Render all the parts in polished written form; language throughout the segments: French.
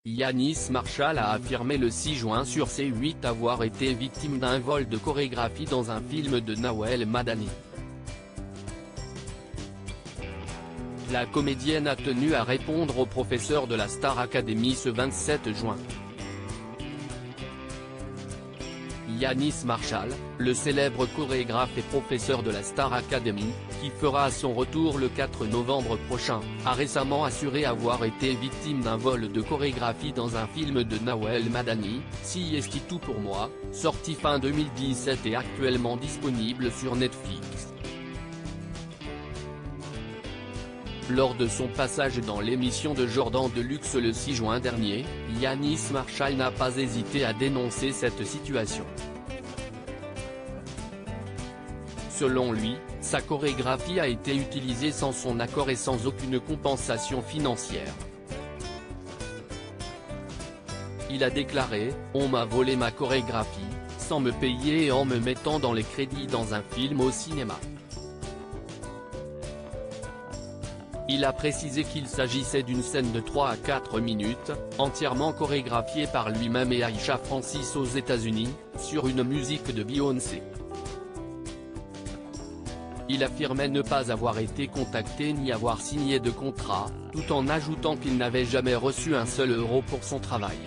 Yanis Marshall a affirmé le 6 juin sur C8 avoir été victime d'un vol de chorégraphie dans un film de Nawel Madani. La comédienne a tenu à répondre au professeur de la Star Academy ce 27 juin. Yanis Marshall, le célèbre chorégraphe et professeur de la Star Academy, qui fera son retour le 4 novembre prochain, a récemment assuré avoir été victime d'un vol de chorégraphie dans un film de Nawel Madani, CST Tout pour moi, sorti fin 2017 et actuellement disponible sur Netflix. Lors de son passage dans l'émission de Jordan Deluxe le 6 juin dernier, Yanis Marshall n'a pas hésité à dénoncer cette situation. Selon lui, sa chorégraphie a été utilisée sans son accord et sans aucune compensation financière. Il a déclaré « On m'a volé ma chorégraphie, sans me payer et en me mettant dans les crédits dans un film au cinéma ». Il a précisé qu'il s'agissait d'une scène de 3 à 4 minutes, entièrement chorégraphiée par lui-même et Aisha Francis aux États-Unis, sur une musique de Beyoncé. Il affirmait ne pas avoir été contacté ni avoir signé de contrat, tout en ajoutant qu'il n'avait jamais reçu un seul euro pour son travail.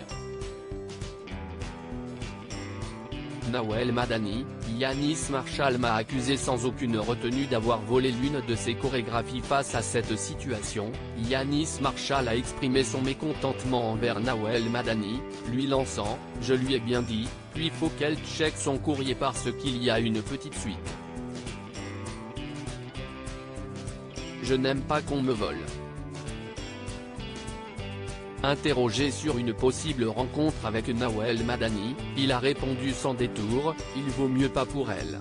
Nawel Madani, Yanis Marshall m'a accusé sans aucune retenue d'avoir volé l'une de ses chorégraphies. Face à cette situation, Yanis Marshall a exprimé son mécontentement envers Nawel Madani, lui lançant « Je lui ai bien dit, puis faut qu'elle check son courrier parce qu'il y a une petite suite. Je n'aime pas qu'on me vole ». Interrogé sur une possible rencontre avec Nawel Madani, il a répondu sans détour « Il vaut mieux pas pour elle ».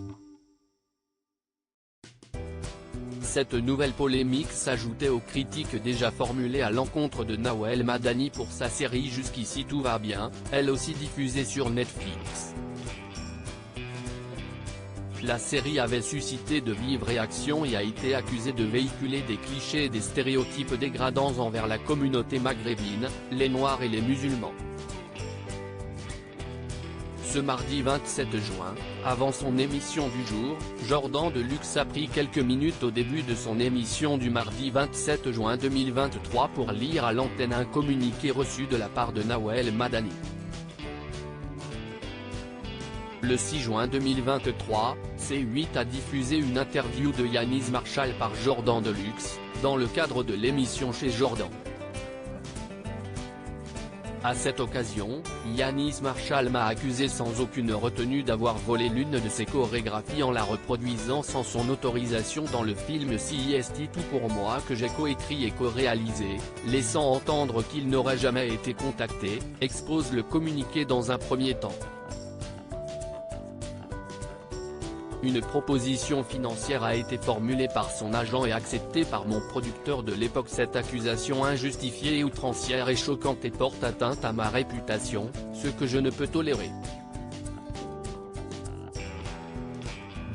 Cette nouvelle polémique s'ajoutait aux critiques déjà formulées à l'encontre de Nawel Madani pour sa série Jusqu'ici tout va bien, elle aussi diffusée sur Netflix. La série avait suscité de vives réactions et a été accusée de véhiculer des clichés et des stéréotypes dégradants envers la communauté maghrébine, les Noirs et les musulmans. Ce mardi 27 juin, avant son émission du jour, Jordan Deluxe a pris quelques minutes au début de son émission du mardi 27 juin 2023 pour lire à l'antenne un communiqué reçu de la part de Nawel Madani. Le 6 juin 2023, C8 a diffusé une interview de Yanis Marshall par Jordan Deluxe, dans le cadre de l'émission Chez Jordan. À cette occasion, Yanis Marshall m'a accusé sans aucune retenue d'avoir volé l'une de ses chorégraphies en la reproduisant sans son autorisation dans le film CST Tout pour moi que j'ai coécrit et co-réalisé, laissant entendre qu'il n'aurait jamais été contacté, expose le communiqué dans un premier temps. Une proposition financière a été formulée par son agent et acceptée par mon producteur de l'époque. Cette accusation injustifiée et outrancière est choquante et porte atteinte à ma réputation, ce que je ne peux tolérer.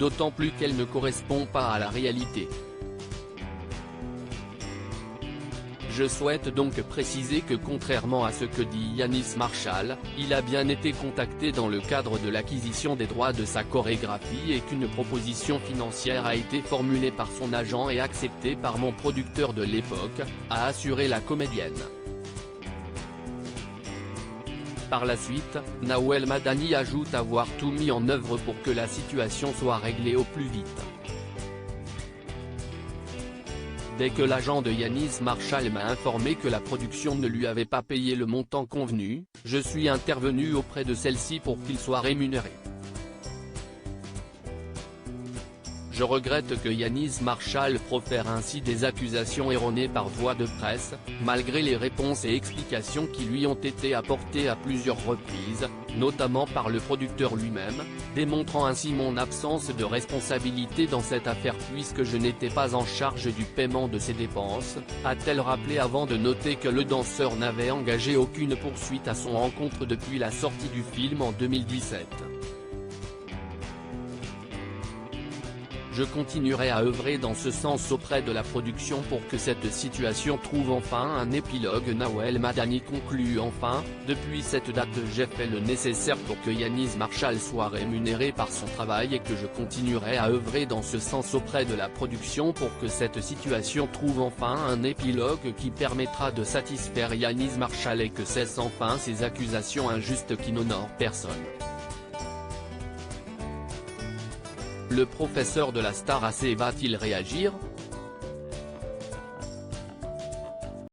D'autant plus qu'elle ne correspond pas à la réalité. Je souhaite donc préciser que contrairement à ce que dit Yanis Marshall, il a bien été contacté dans le cadre de l'acquisition des droits de sa chorégraphie et qu'une proposition financière a été formulée par son agent et acceptée par mon producteur de l'époque, a assuré la comédienne. Par la suite, Nawel Madani ajoute avoir tout mis en œuvre pour que la situation soit réglée au plus vite. Dès que l'agent de Yanis Marshall m'a informé que la production ne lui avait pas payé le montant convenu, je suis intervenu auprès de celle-ci pour qu'il soit rémunéré. Je regrette que Yanis Marshall profère ainsi des accusations erronées par voie de presse, malgré les réponses et explications qui lui ont été apportées à plusieurs reprises, notamment par le producteur lui-même, démontrant ainsi mon absence de responsabilité dans cette affaire puisque je n'étais pas en charge du paiement de ses dépenses, a-t-elle rappelé avant de noter que le danseur n'avait engagé aucune poursuite à son encontre depuis la sortie du film en 2017. Je continuerai à œuvrer dans ce sens auprès de la production pour que cette situation trouve enfin un épilogue. Nawel Madani conclut enfin, depuis cette date j'ai fait le nécessaire pour que Yanis Marshall soit rémunéré par son travail et que je continuerai à œuvrer dans ce sens auprès de la production pour que cette situation trouve enfin un épilogue qui permettra de satisfaire Yanis Marshall et que cessent enfin ces accusations injustes qui n'honorent personne. Le professeur de la Star AC va-t-il réagir ?